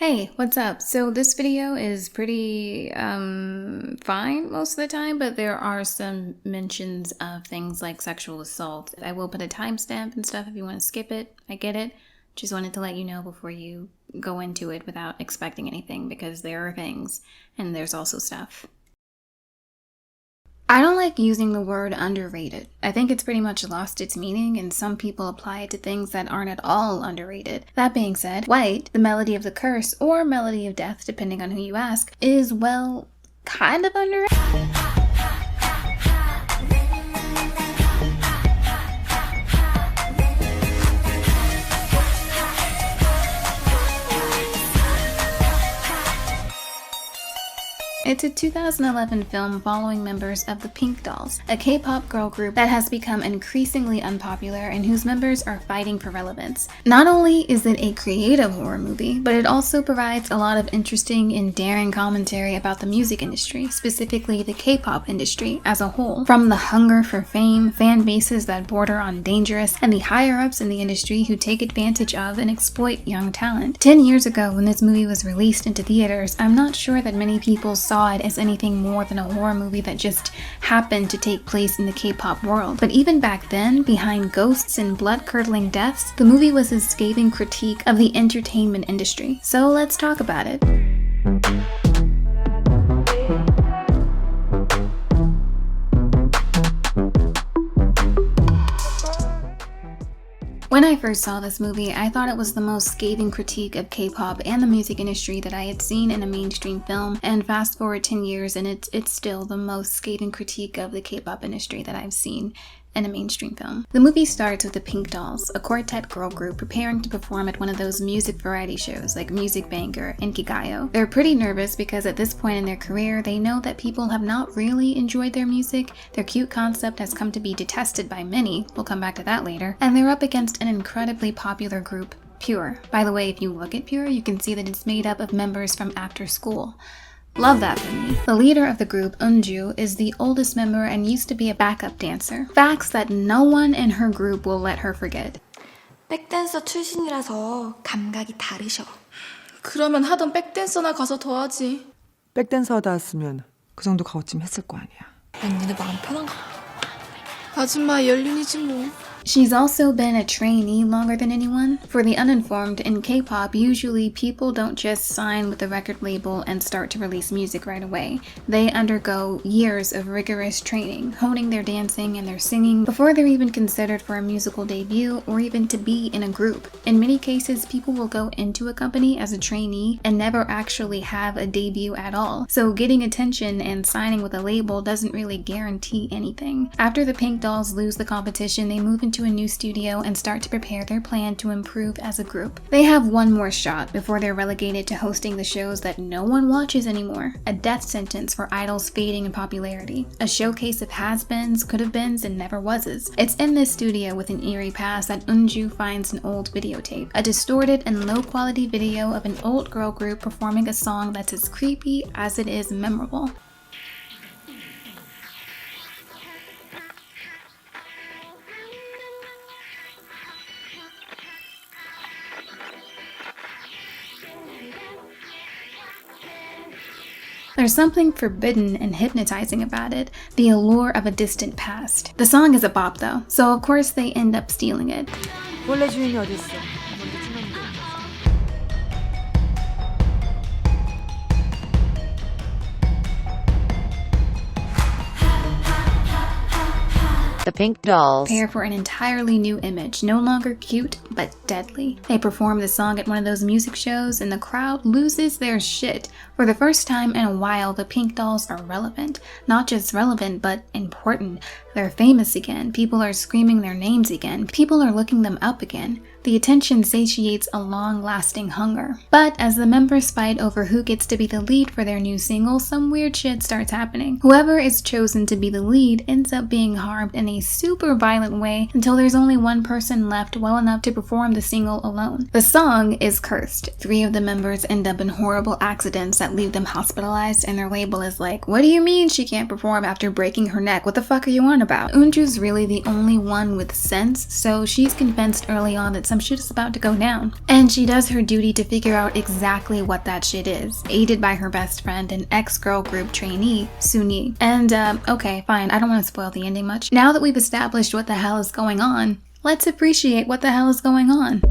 Hey, what's up? So this video is pretty fine most of the time, but there are some mentions of things like sexual assault. I will put a timestamp and stuff if you want to skip it. I get it. Just wanted to let you know before you go into it without expecting anything, because there are things and there's also stuff. I don't like using the word underrated. I think it's pretty much lost its meaning, and some people apply it to things that aren't at all underrated. That being said, White, the Melody of the Curse, or Melody of Death, depending on who you ask, is, well, kind of underrated. It's a 2011 film following members of the Pink Dolls, a K-pop girl group that has become increasingly unpopular and whose members are fighting for relevance. Not only is it a creative horror movie, but it also provides a lot of interesting and daring commentary about the music industry, specifically the K-pop industry as a whole. From the hunger for fame, fan bases that border on dangerous, and the higher-ups in the industry who take advantage of and exploit young talent. 10 years ago, when this movie was released into theaters, I'm not sure that many people saw it as anything more than a horror movie that just happened to take place in the K-pop world. But even back then, behind ghosts and blood-curdling deaths, the movie was a scathing critique of the entertainment industry. So let's talk about it. When I first saw this movie, I thought it was the most scathing critique of K-pop and the music industry that I had seen in a mainstream film, and fast forward 10 years and it's still the most scathing critique of the K-pop industry that I've seen in a mainstream film. The movie starts with the Pink Dolls, a quartet girl group preparing to perform at one of those music variety shows like Music Bank or Inkigayo. They're pretty nervous because at this point in their career, they know that people have not really enjoyed their music, their cute concept has come to be detested by many, we'll come back to that later, and they're up against an incredibly popular group, Pure. By the way, if you look at Pure, you can see that it's made up of members from after school. Love that for me. The leader of the group, Eunju, is the oldest member and used to be a backup dancer. Facts that no one in her group will let her forget. 백댄서 출신이라서 감각이 다르셔. 그러면 하던 백댄서나 가서 더 하지. 백댄서다 했으면 그 정도 값어치면 했을 거 아니야. 난 니네 마음 편한가? 아줌마 연륜이지 뭐. She's also been a trainee longer than anyone. For the uninformed, in K-pop, usually people don't just sign with a record label and start to release music right away. They undergo years of rigorous training, honing their dancing and their singing before they're even considered for a musical debut or even to be in a group. In many cases, people will go into a company as a trainee and never actually have a debut at all. So getting attention and signing with a label doesn't really guarantee anything. After the Pink Dolls lose the competition, they move into a new studio and start to prepare their plan to improve as a group. They have one more shot before they're relegated to hosting the shows that no one watches anymore, a death sentence for idols fading in popularity, a showcase of has-beens, could-have-beens, and never-wases. It's in this studio with an eerie past that Eunju finds an old videotape, a distorted and low-quality video of an old girl group performing a song that's as creepy as it is memorable. There's something forbidden and hypnotizing about it, the allure of a distant past. The song is a bop though, so of course they end up stealing it. 원래 주인이 어딨어? The Pink Dolls Prepare for an entirely new image, no longer cute, but deadly. They perform the song at one of those music shows and the crowd loses their shit. For the first time in a while, the Pink Dolls are relevant. Not just relevant, but important. They're famous again. People are screaming their names again. People are looking them up again. The attention satiates a long-lasting hunger. But as the members fight over who gets to be the lead for their new single, some weird shit starts happening. Whoever is chosen to be the lead ends up being harmed in a super violent way until there's only one person left well enough to perform the single alone. The song is cursed. 3 of the members end up in horrible accidents that leave them hospitalized, and their label is like, what do you mean she can't perform after breaking her neck? What the fuck are you on about? Eunju's really the only one with sense, so she's convinced early on that some shit is about to go down. And she does her duty to figure out exactly what that shit is, aided by her best friend and ex-girl group trainee, Suni. And, okay, fine, I don't want to spoil the ending much. Now that we've established what the hell is going on, let's appreciate what the hell is going on.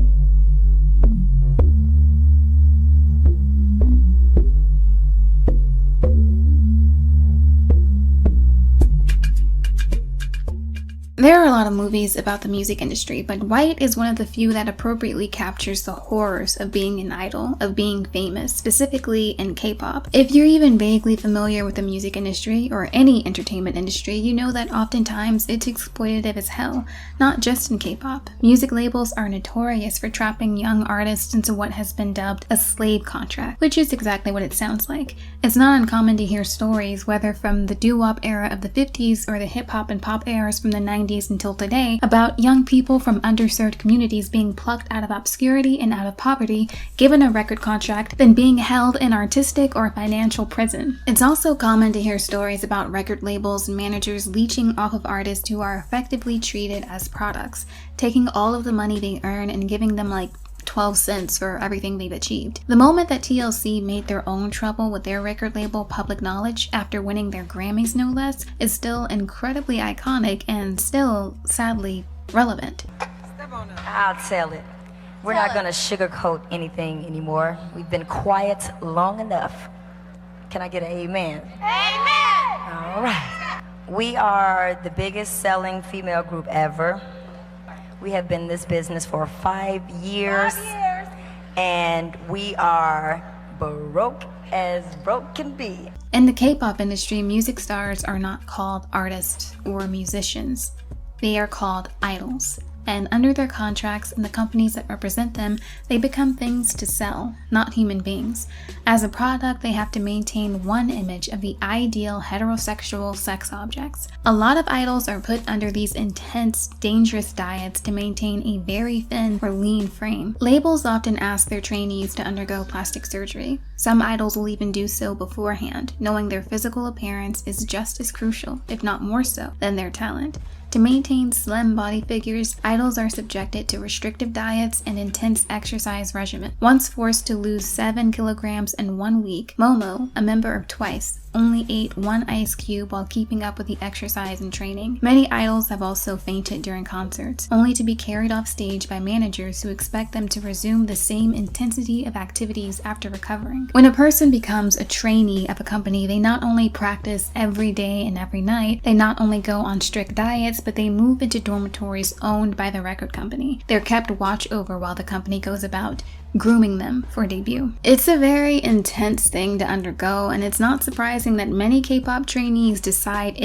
There are a lot of movies about the music industry, but White is one of the few that appropriately captures the horrors of being an idol, of being famous, specifically in K-pop. If you're even vaguely familiar with the music industry, or any entertainment industry, you know that oftentimes it's exploitative as hell, not just in K-pop. Music labels are notorious for trapping young artists into what has been dubbed a slave contract, which is exactly what it sounds like. It's not uncommon to hear stories, whether from the doo-wop era of the 50s or the hip-hop and pop eras from the 90s until today, about young people from underserved communities being plucked out of obscurity and out of poverty, given a record contract, then being held in artistic or financial prison. It's also common to hear stories about record labels and managers leeching off of artists who are effectively treated as products, taking all of the money they earn and giving them like 12 cents for everything they've achieved. The moment that TLC made their own trouble with their record label Public Knowledge after winning their Grammys no less is still incredibly iconic and still, sadly, relevant. I'll tell it. We're not gonna sugarcoat anything anymore. We've been quiet long enough. Can I get an amen? Amen! All right. We are the biggest selling female group ever. We have been in this business for 5 years. And we are broke as broke can be. In the K-pop industry, music stars are not called artists or musicians. They are called idols. And under their contracts and the companies that represent them, they become things to sell, not human beings. As a product, they have to maintain one image of the ideal heterosexual sex objects. A lot of idols are put under these intense, dangerous diets to maintain a very thin or lean frame. Labels often ask their trainees to undergo plastic surgery. Some idols will even do so beforehand, knowing their physical appearance is just as crucial, if not more so, than their talent. To maintain slim body figures, idols are subjected to restrictive diets and intense exercise regimen. Once forced to lose 7 kilograms in 1 week, Momo, a member of TWICE, only ate 1 ice cube while keeping up with the exercise and training. Many idols have also fainted during concerts, only to be carried off stage by managers who expect them to resume the same intensity of activities after recovering. When a person becomes a trainee of a company, they not only practice every day and every night, they not only go on strict diets, but they move into dormitories owned by the record company. They're kept watch over while the company goes about grooming them for debut. It's a very intense thing to undergo, and it's not surprising that many K-pop trainees decide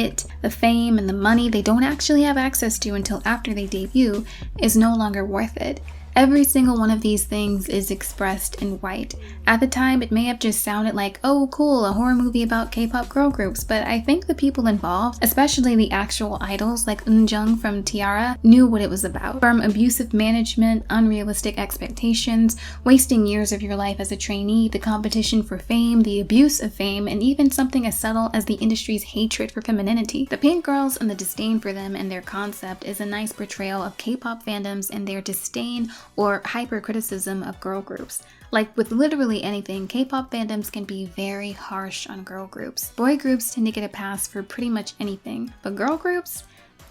the fame and the money they don't actually have access to until after they debut, is no longer worth it. Every single one of these things is expressed in White. At the time, it may have just sounded like, oh cool, a horror movie about K-pop girl groups, but I think the people involved, especially the actual idols like Eunjung from T-ara, knew what it was about. From abusive management, unrealistic expectations, wasting years of your life as a trainee, the competition for fame, the abuse of fame, and even something as subtle as the industry's hatred for femininity. The Pink Girls and the disdain for them and their concept is a nice portrayal of K-pop fandoms and their disdain or hyper-criticism of girl groups. Like with literally anything, K-pop fandoms can be very harsh on girl groups. Boy groups tend to get a pass for pretty much anything, but girl groups?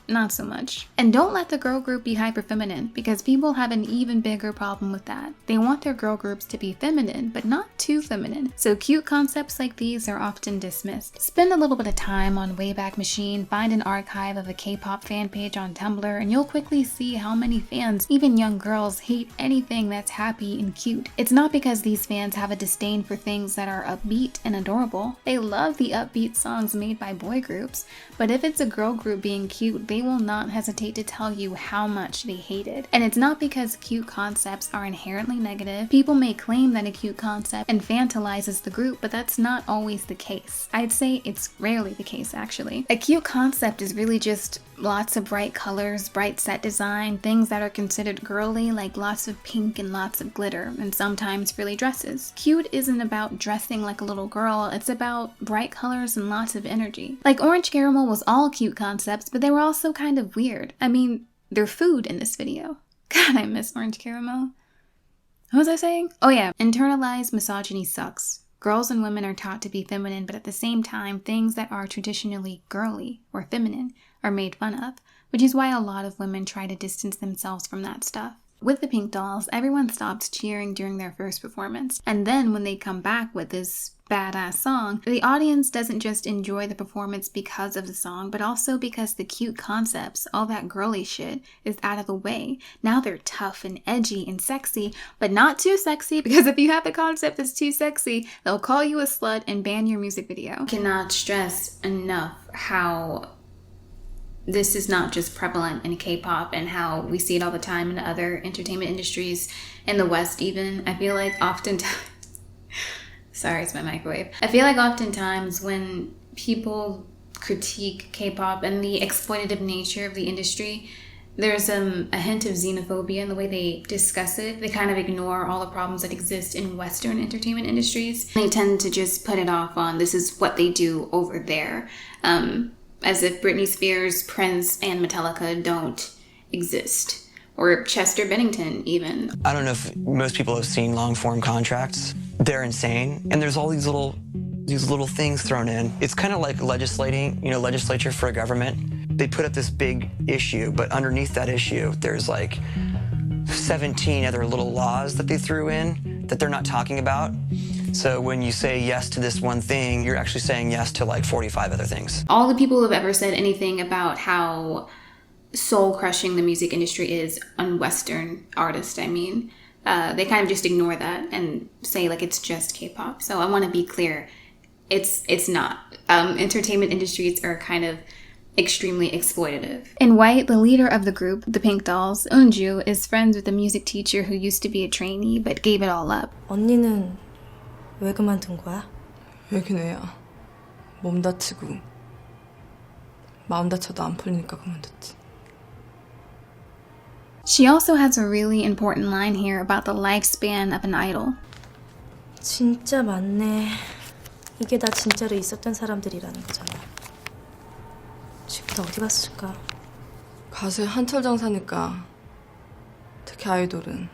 Not so much. And don't let the girl group be hyper-feminine, because people have an even bigger problem with that. They want their girl groups to be feminine, but not too feminine. So cute concepts like these are often dismissed. Spend a little bit of time on Wayback Machine, find an archive of a K-pop fan page on Tumblr, and you'll quickly see how many fans, even young girls, hate anything that's happy and cute. It's not because these fans have a disdain for things that are upbeat and adorable. They love the upbeat songs made by boy groups, but if it's a girl group being cute, they will not hesitate to tell you how much they hate it. And it's not because cute concepts are inherently negative. People may claim that a cute concept infantilizes the group, but that's not always the case. I'd say it's rarely the case, actually. A cute concept is really just lots of bright colors, bright set design, things that are considered girly, like lots of pink and lots of glitter, and sometimes frilly dresses. Cute isn't about dressing like a little girl, it's about bright colors and lots of energy. Like Orange Caramel was all cute concepts, but they were also kind of weird. I mean, they're food in this video. God, I miss orange caramel. What was I saying? Oh yeah, internalized misogyny sucks. Girls and women are taught to be feminine, but at the same time, things that are traditionally girly or feminine are made fun of, which is why a lot of women try to distance themselves from that stuff. With the Pink Dolls, everyone stops cheering during their first performance, and then when they come back with this badass song, the audience doesn't just enjoy the performance because of the song, but also because the cute concepts, all that girly shit, is out of the way. Now they're tough and edgy and sexy, but not too sexy, because if you have a concept that's too sexy, they'll call you a slut and ban your music video. I cannot stress enough how this is not just prevalent in K-pop and how we see it all the time in other entertainment industries in the West even. I feel like oftentimes... Sorry, it's my microwave. I feel like oftentimes when people critique K-pop and the exploitative nature of the industry, there's a hint of xenophobia in the way they discuss it. They kind of ignore all the problems that exist in Western entertainment industries. They tend to just put it off on this is what they do over there. As if Britney Spears, Prince, and Metallica don't exist. Or Chester Bennington, even. I don't know if most people have seen long-form contracts. They're insane. And there's all these little things thrown in. It's kind of like legislature for a government. They put up this big issue, but underneath that issue, there's like 17 other little laws that they threw in that they're not talking about. So when you say yes to this one thing, you're actually saying yes to like 45 other things. All the people who have ever said anything about how soul-crushing the music industry is on Western artists, they kind of just ignore that and say like it's just K-pop. So I want to be clear, it's not. Entertainment industries are kind of extremely exploitative. In white, the leader of the group, the Pink Dolls, Eunju, is friends with a music teacher who used to be a trainee but gave it all up. 언니는 왜 그만둔 거야? 왜긴 왜야. 몸 다치고 마음 다쳐도 안 풀리니까 그만뒀지. She also has a really important line here about the lifespan of an idol. 진짜 많네. 이게 다 진짜로 있었던 사람들이라는 거잖아. 지금 다 어디 갔을까? 가수의 한철장사니까 특히 아이돌은.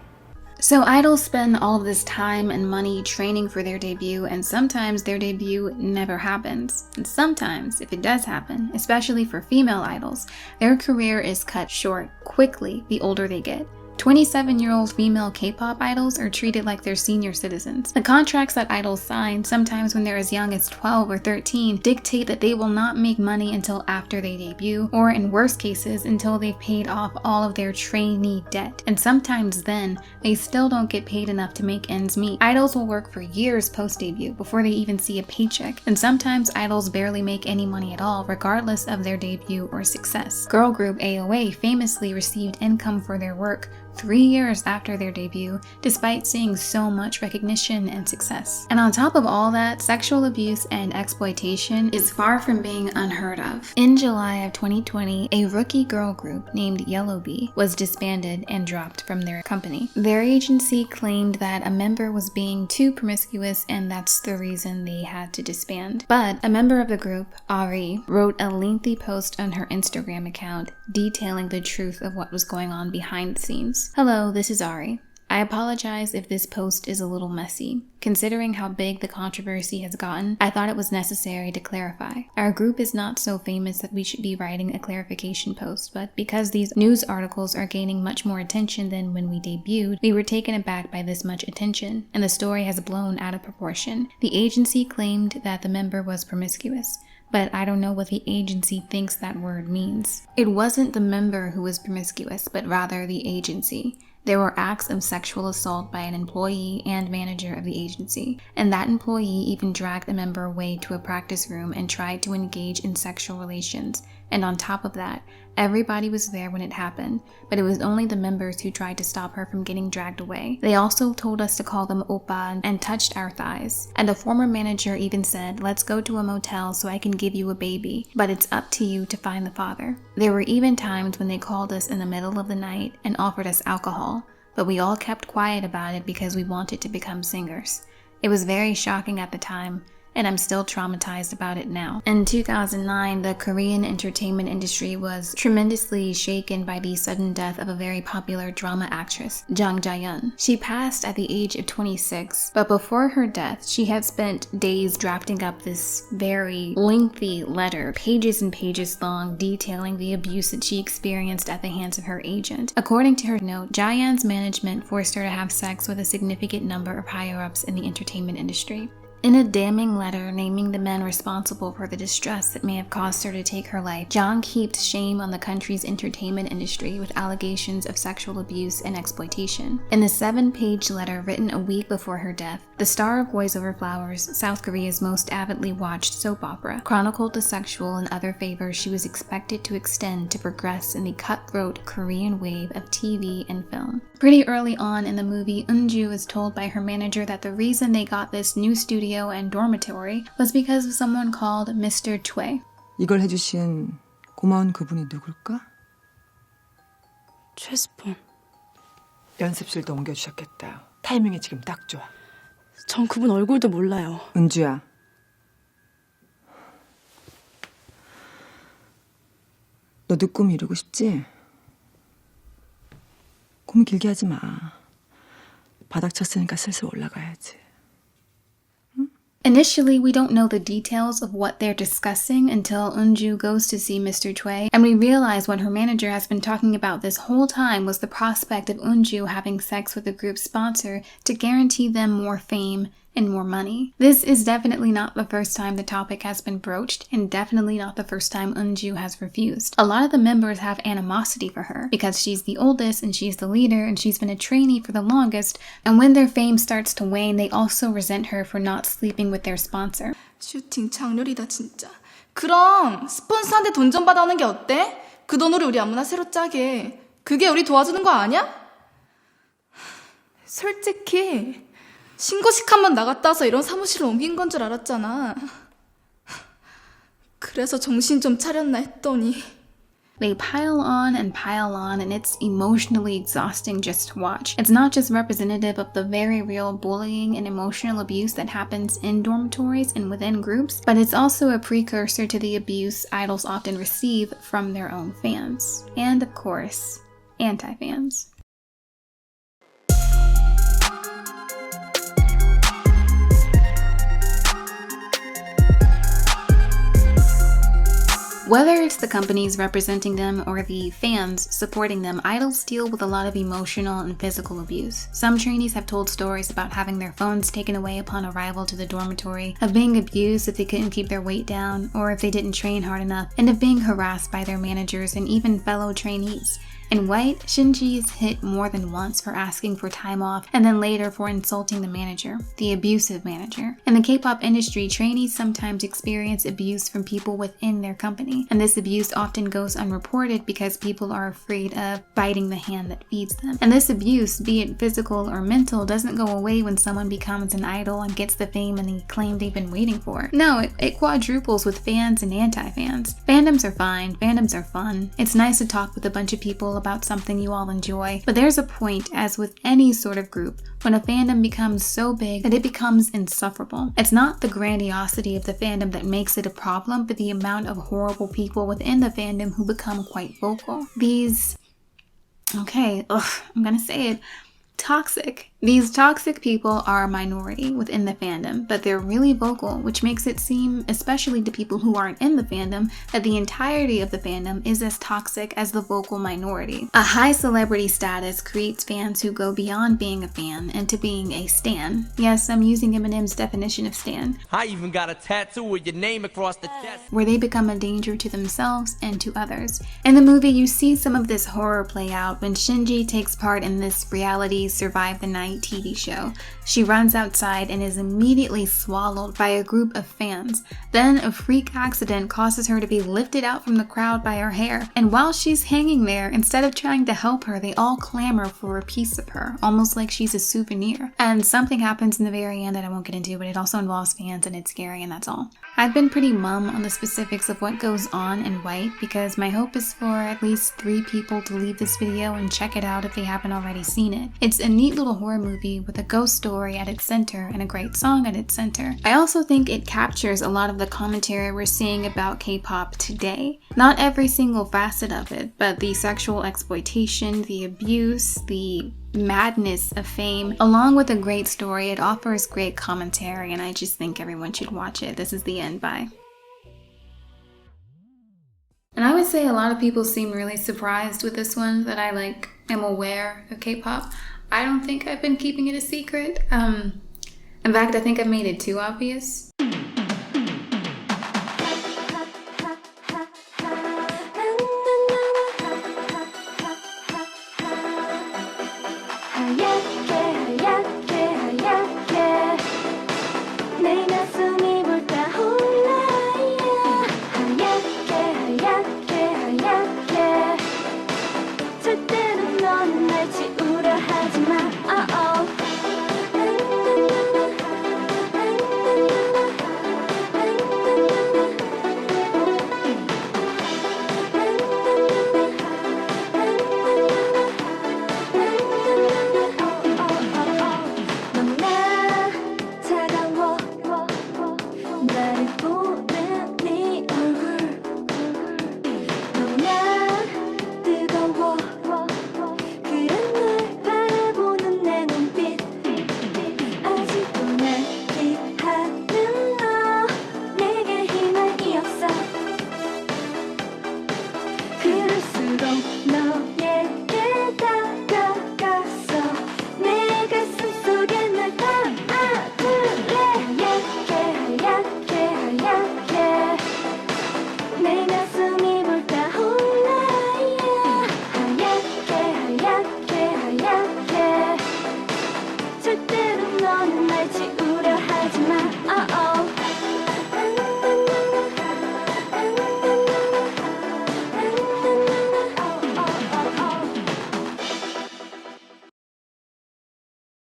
So idols spend all of this time and money training for their debut, and sometimes their debut never happens. And sometimes, if it does happen, especially for female idols, their career is cut short quickly the older they get. 27-year-old female K-pop idols are treated like they're senior citizens. The contracts that idols sign, sometimes when they're as young as 12 or 13, dictate that they will not make money until after they debut, or in worst cases, until they've paid off all of their trainee debt. And sometimes then, they still don't get paid enough to make ends meet. Idols will work for years post-debut before they even see a paycheck, and sometimes idols barely make any money at all, regardless of their debut or success. Girl group AOA famously received income for their work 3 years after their debut, despite seeing so much recognition and success. And on top of all that, sexual abuse and exploitation is far from being unheard of. In July of 2020, a rookie girl group named Yellowbee was disbanded and dropped from their company. Their agency claimed that a member was being too promiscuous and that's the reason they had to disband. But a member of the group, Ari, wrote a lengthy post on her Instagram account detailing the truth of what was going on behind the scenes. Hello, this is Ari. I apologize if this post is a little messy. Considering how big the controversy has gotten, I thought it was necessary to clarify. Our group is not so famous that we should be writing a clarification post, but because these news articles are gaining much more attention than when we debuted, we were taken aback by this much attention, and the story has blown out of proportion. The agency claimed that the member was promiscuous, but I don't know what the agency thinks that word means. It wasn't the member who was promiscuous, but rather the agency. There were acts of sexual assault by an employee and manager of the agency, and that employee even dragged a member away to a practice room and tried to engage in sexual relations. And on top of that, everybody was there when it happened, but it was only the members who tried to stop her from getting dragged away. They also told us to call them oppa and touched our thighs. And the former manager even said, "Let's go to a motel so I can give you a baby, but it's up to you to find the father." There were even times when they called us in the middle of the night and offered us alcohol, but we all kept quiet about it because we wanted to become singers. It was very shocking at the time, and I'm still traumatized about it now. In 2009, the Korean entertainment industry was tremendously shaken by the sudden death of a very popular drama actress, Jang Ja-yeon. She passed at the age of 26, but before her death, she had spent days drafting up this very lengthy letter, pages and pages long, detailing the abuse that she experienced at the hands of her agent. According to her note, Ja-yeon's management forced her to have sex with a significant number of higher-ups in the entertainment industry. In a damning letter naming the men responsible for the distress that may have caused her to take her life, Jang heaped shame on the country's entertainment industry with allegations of sexual abuse and exploitation. In the 7-page letter written a week before her death, the star of Boys Over Flowers, South Korea's most avidly watched soap opera, chronicled the sexual and other favors she was expected to extend to progress in the cutthroat Korean wave of TV and film. Pretty early on in the movie, Eunju is told by her manager that the reason they got this new studio and dormitory was because of someone called Mr. Choi. 이걸 해주신 고마운 그분이 누굴까? 최스폰. 연습실도 옮겨주셨겠다. 타이밍이 지금 딱 좋아. 전 그분 얼굴도 몰라요. 은주야. 너도 꿈 이루고 싶지? 꿈 길게 하지 마. 바닥 쳤으니까 슬슬 올라가야지. Initially, we don't know the details of what they're discussing until Eunju goes to see Mr. Choi, and we realize what her manager has been talking about this whole time was the prospect of Eunju having sex with the group's sponsor to guarantee them more fame and more money. This is definitely not the first time the topic has been broached, and definitely not the first time Eunju has refused. A lot of the members have animosity for her, because she's the oldest and she's the leader and she's been a trainee for the longest, and when their fame starts to wane, they also resent her for not sleeping with their sponsor. 슈팅 장렬이다 진짜. 그럼 스폰서한테 돈 좀 받아오는 게 어때? 그 돈으로 우리 아무나 새로 짜게. 그게 우리 도와주는 거 아니야? 솔직히 신고식 한 번 나갔다 와서 이런 사무실을 옮긴 건 줄 알았잖아. 그래서 정신 좀 차렸나 했더니 They pile on, and it's emotionally exhausting just to watch. It's not just representative of the very real bullying and emotional abuse that happens in dormitories and within groups, but it's also a precursor to the abuse idols often receive from their own fans. And of course, anti-fans. Whether it's the companies representing them or the fans supporting them, idols deal with a lot of emotional and physical abuse. Some trainees have told stories about having their phones taken away upon arrival to the dormitory, of being abused if they couldn't keep their weight down or if they didn't train hard enough, and of being harassed by their managers and even fellow trainees. In White, Shinji is hit more than once for asking for time off, and then later for insulting the manager, the abusive manager. In the K-pop industry, trainees sometimes experience abuse from people within their company, and this abuse often goes unreported because people are afraid of biting the hand that feeds them. And this abuse, be it physical or mental, doesn't go away when someone becomes an idol and gets the fame and the acclaim they've been waiting for. No, it quadruples with fans and anti-fans. Fandoms are fine, fandoms are fun. It's nice to talk with a bunch of people about something you all enjoy, but there's a point, as with any sort of group, when a fandom becomes so big that it becomes insufferable. It's not the grandiosity of the fandom that makes it a problem, but the amount of horrible people within the fandom who become quite vocal. I'm gonna say it, toxic. These toxic people are a minority within the fandom, but they're really vocal, which makes it seem, especially to people who aren't in the fandom, that the entirety of the fandom is as toxic as the vocal minority. A high celebrity status creates fans who go beyond being a fan into being a stan. Yes, I'm using Eminem's definition of stan. I even got a tattoo with your name across the chest. Where they become a danger to themselves and to others. In the movie, you see some of this horror play out when Shinji takes part in this reality Survive the Night TV show. She runs outside and is immediately swallowed by a group of fans. Then a freak accident causes her to be lifted out from the crowd by her hair, and while she's hanging there, instead of trying to help her, they all clamor for a piece of her, almost like she's a souvenir. And something happens in the very end that I won't get into, but it also involves fans and it's scary, and that's all. I've been pretty mum on the specifics of what goes on in White because my hope is for at least 3 people to leave this video and check it out if they haven't already seen it. It's a neat little horror movie with a ghost story at its center and a great song at its center. I also think it captures a lot of the commentary we're seeing about K-pop today. Not every single facet of it, but the sexual exploitation, the abuse, the madness of fame, along with a great story. It offers great commentary, and I just think everyone should watch it. This is The End by. And I would say a lot of people seem really surprised with this one, that I am aware of K-pop. I don't think I've been keeping it a secret. In fact, I think I've made it too obvious.